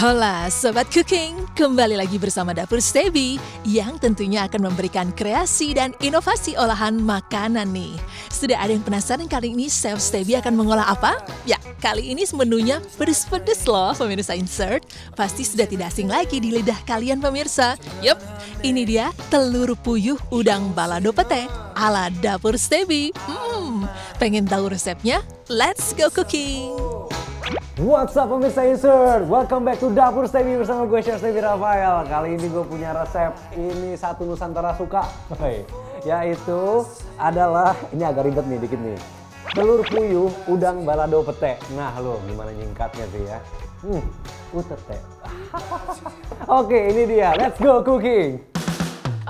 Hola Sobat Cooking, kembali lagi bersama Dapur Stevi yang tentunya akan memberikan kreasi dan inovasi olahan makanan nih. Sudah ada yang penasaran kali ini Chef Stevi akan mengolah apa? Ya, kali ini menunya pedes-pedes loh pemirsa insert. Pasti sudah tidak asing lagi di lidah kalian pemirsa. Yup, ini dia telur puyuh udang balado pete ala Dapur Stevi. Pengen tahu resepnya? Let's go cooking! What's up pemirsa insert, welcome back to Dapur Stevi bersama gue Chef Stevi Rafael. Kali ini gue punya resep, ini satu Nusantara suka, yaitu adalah, ini agak ribet nih dikit nih, telur puyuh udang balado pete. Nah lo gimana nyingkatnya sih ya, utete. Oke, ini dia, let's go cooking.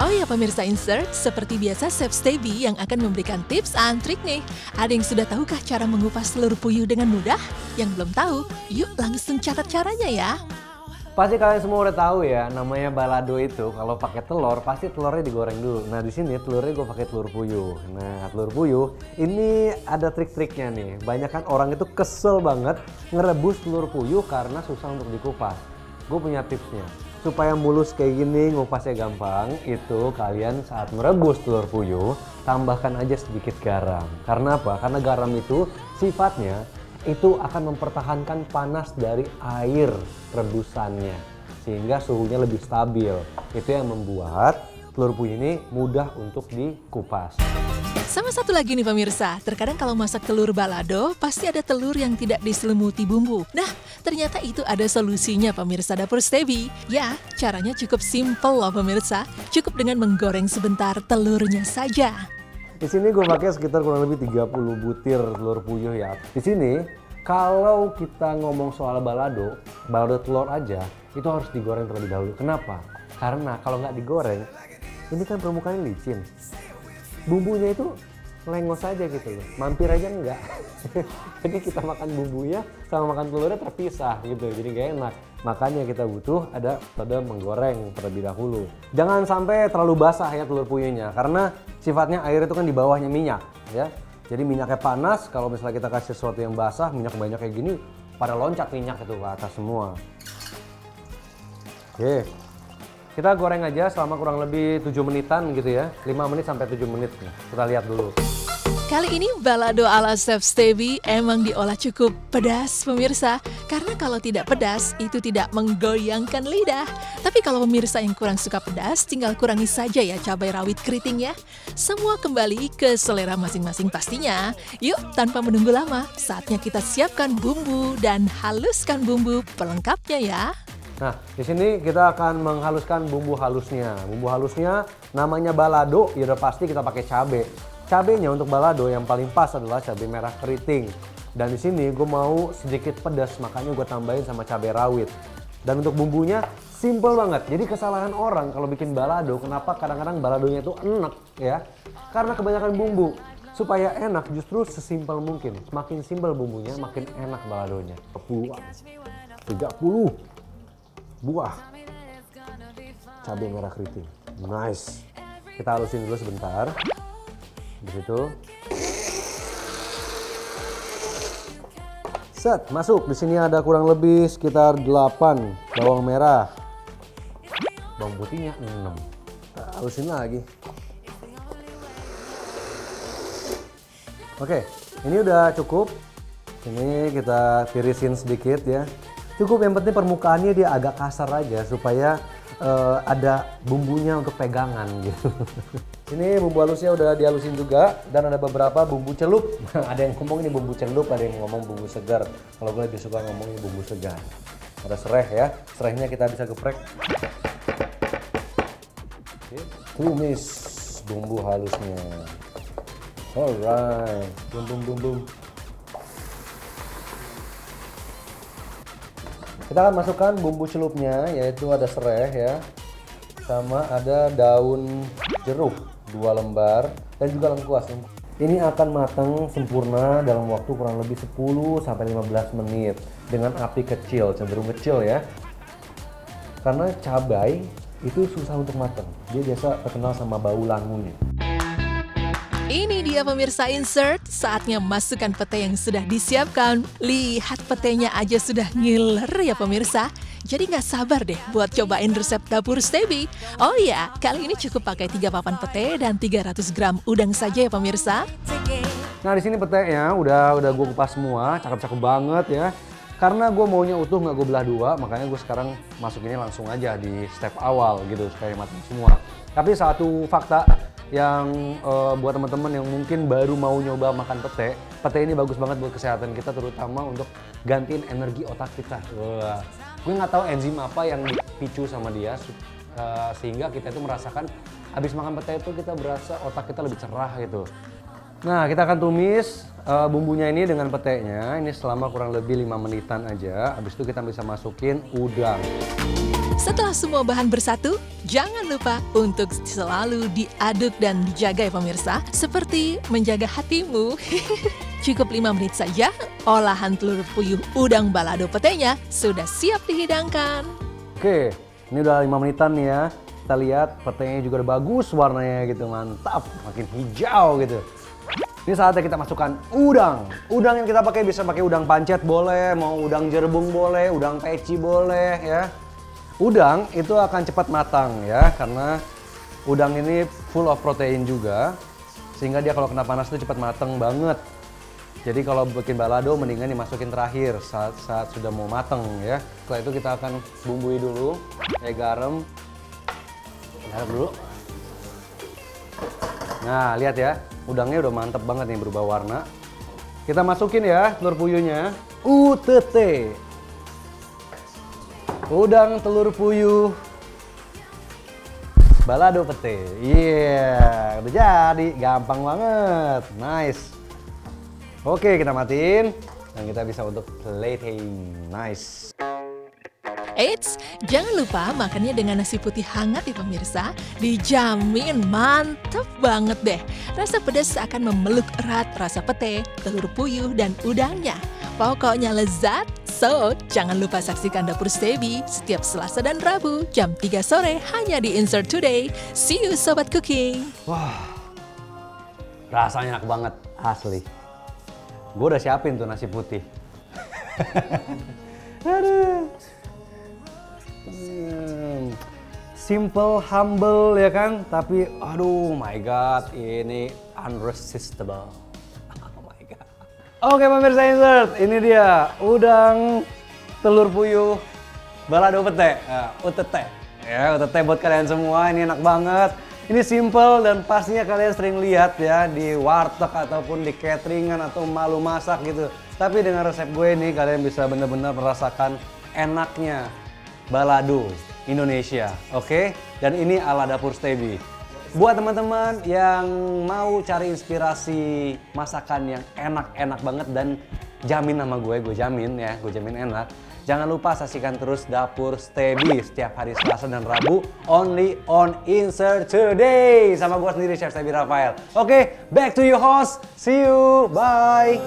Oh ya pemirsa insert, seperti biasa Chef Stevi yang akan memberikan tips and trik nih. Ada yang sudah tahukah cara mengupas telur puyuh dengan mudah? Yang belum tahu, yuk langsung catat caranya ya. Pasti kalian semua udah tahu ya, namanya balado itu kalau pakai telur pasti telurnya digoreng dulu. Nah di sini telurnya gue pakai telur puyuh. Nah telur puyuh ini ada trik-triknya nih. Banyak kan orang itu kesel banget ngerebus telur puyuh karena susah untuk dikupas. Gue punya tipsnya. Supaya mulus kayak gini, ngupasnya gampang, itu kalian saat merebus telur puyuh, tambahkan aja sedikit garam. Karena apa? Karena garam itu sifatnya itu akan mempertahankan panas dari air rebusannya. Sehingga suhunya lebih stabil. Itu yang membuat telur puyuh ini mudah untuk dikupas. Sama satu lagi nih pemirsa, terkadang kalau masak telur balado, pasti ada telur yang tidak diselimuti bumbu. Nah, ternyata itu ada solusinya pemirsa Dapur Stevi. Ya, caranya cukup simple loh pemirsa. Cukup dengan menggoreng sebentar telurnya saja. Di sini gue pakai sekitar kurang lebih 30 butir telur puyuh ya. Di sini, kalau kita ngomong soal balado telur aja, itu harus digoreng terlebih dahulu. Kenapa? Karena kalau nggak digoreng, ini kan permukaannya licin. Bumbunya itu lengos aja gitu loh, mampir aja enggak. Jadi kita makan bumbunya sama makan telurnya terpisah gitu, jadi gak enak. Makanya kita butuh ada pada menggoreng terlebih dahulu. Jangan sampai terlalu basah ya telur puyuhnya, karena sifatnya air itu kan di bawahnya minyak ya. Jadi minyaknya panas, kalau misalnya kita kasih sesuatu yang basah, minyak banyak kayak gini, pada loncat minyak itu ke atas semua. Oke. Kita goreng aja selama kurang lebih 7 menitan gitu ya. 5 menit sampai 7 menit. Kita lihat dulu. Kali ini balado ala Chef Stevi emang diolah cukup pedas pemirsa. Karena kalau tidak pedas, itu tidak menggoyangkan lidah. Tapi kalau pemirsa yang kurang suka pedas, tinggal kurangi saja ya cabai rawit keritingnya. Semua kembali ke selera masing-masing pastinya. Yuk, tanpa menunggu lama, saatnya kita siapkan bumbu dan haluskan bumbu pelengkapnya ya. Nah, di sini kita akan menghaluskan bumbu halusnya. Bumbu halusnya namanya balado, ya udah pasti kita pakai cabai. Cabenya untuk balado yang paling pas adalah cabai merah keriting. Dan di sini gue mau sedikit pedas, makanya gue tambahin sama cabai rawit. Dan untuk bumbunya simple banget. Jadi kesalahan orang kalau bikin balado, kenapa kadang-kadang baladonya itu enak ya? Karena kebanyakan bumbu. Supaya enak justru sesimpel mungkin. Semakin simpel bumbunya, makin enak baladonya. 30 buah cabai merah keriting, nice. Kita halusin dulu sebentar. Di situ, set masuk. Di sini ada kurang lebih sekitar 8 bawang merah, bawang putihnya 6. Kita halusin lagi. Oke, ini udah cukup. Ini kita tirisin sedikit ya. Cukup, yang penting permukaannya dia agak kasar aja supaya ada bumbunya untuk pegangan gitu. Ini bumbu halusnya udah dihalusin juga dan ada beberapa bumbu celup. Ada yang ngomong ini bumbu celup, ada yang ngomong bumbu segar. Kalau gue lebih suka ngomong ini bumbu segar. Ada serai ya, serainya kita bisa geprek. Tumis bumbu halusnya. Alright, bum. Kita akan masukkan bumbu celupnya, yaitu ada serai ya, sama ada daun jeruk 2 lembar dan juga lengkuas. Ini akan matang sempurna dalam waktu kurang lebih 10 sampai 15 menit dengan api kecil, cenderung kecil ya. Karena cabai itu susah untuk matang, dia biasa terkenal sama bau langunya. Ini dia pemirsa insert, saatnya masukkan pete yang sudah disiapkan. Lihat petenya aja sudah ngiler ya pemirsa. Jadi nggak sabar deh buat cobain resep dapur Stebi. Oh iya, kali ini cukup pakai 3 papan pete dan 300 gram udang saja ya pemirsa. Nah di sini petenya udah gue kupas semua, cakep-cakep banget ya. Karena gue maunya utuh nggak gue belah dua, makanya gue sekarang masukinnya langsung aja di step awal gitu supaya matang semua. Tapi satu fakta yang buat teman-teman yang mungkin baru mau nyoba makan pete ini bagus banget buat kesehatan kita, terutama untuk gantiin energi otak kita. Wah, gue nggak tahu enzim apa yang dipicu sama dia sehingga kita itu merasakan habis makan pete itu kita berasa otak kita lebih cerah gitu. Nah, kita akan tumis bumbunya ini dengan petenya. Ini selama kurang lebih 5 menitan aja. Habis itu kita bisa masukin udang. Setelah semua bahan bersatu, jangan lupa untuk selalu diaduk dan dijaga ya pemirsa. Seperti menjaga hatimu. Cukup 5 menit saja, olahan telur puyuh udang balado petenya sudah siap dihidangkan. Oke, ini udah 5 menitan nih ya. Kita lihat petenya juga udah bagus warnanya gitu, mantap. Makin hijau gitu. Ini saatnya kita masukkan udang. Udang yang kita pakai bisa pakai udang pancet boleh, mau udang jerbung boleh, udang peci boleh ya. Udang itu akan cepat matang ya, karena udang ini full of protein juga. Sehingga dia kalau kena panas itu cepat matang banget. Jadi kalau bikin balado mendingan dimasukin terakhir saat sudah mau matang ya. Setelah itu kita akan bumbui dulu, kayak garam. Garam dulu. Nah, lihat ya. Udangnya udah mantep banget nih, berubah warna. Kita masukin ya telur puyuhnya. UTT. Udang telur puyuh balado pete. Iya, udah jadi. Gampang banget. Nice. Oke, kita matiin. Dan kita bisa untuk plating. Nice. Eits, jangan lupa makannya dengan nasi putih hangat ya pemirsa. Dijamin mantap banget deh. Rasa pedas akan memeluk erat rasa pete, telur puyuh, dan udangnya. Pokoknya lezat. So, jangan lupa saksikan Dapur Stebi setiap Selasa dan Rabu jam 3 sore hanya di Insert Today. See you Sobat Cooking. Wah, rasanya enak banget, asli. Gue udah siapin tuh nasi putih. Aduh. Simple, humble ya kan, tapi aduh my god, ini unresistible. Oh my god. Oke pemirsa Insert, ini dia udang telur puyuh balado pete, UTT. Ya, UTT buat kalian semua, ini enak banget. Ini simple dan pastinya kalian sering lihat ya di warteg ataupun di cateringan atau malu masak gitu. Tapi dengan resep gue ini kalian bisa benar-benar merasakan enaknya balado Indonesia, oke? Dan ini ala Dapur Stebi. Buat teman-teman yang mau cari inspirasi masakan yang enak-enak banget dan jamin sama gue jamin ya, gue jamin enak. Jangan lupa saksikan terus Dapur Stebi setiap hari Selasa dan Rabu, only on Insert Today. Sama gue sendiri, Chef Stebi Rafael. Oke, back to you host. See you, bye.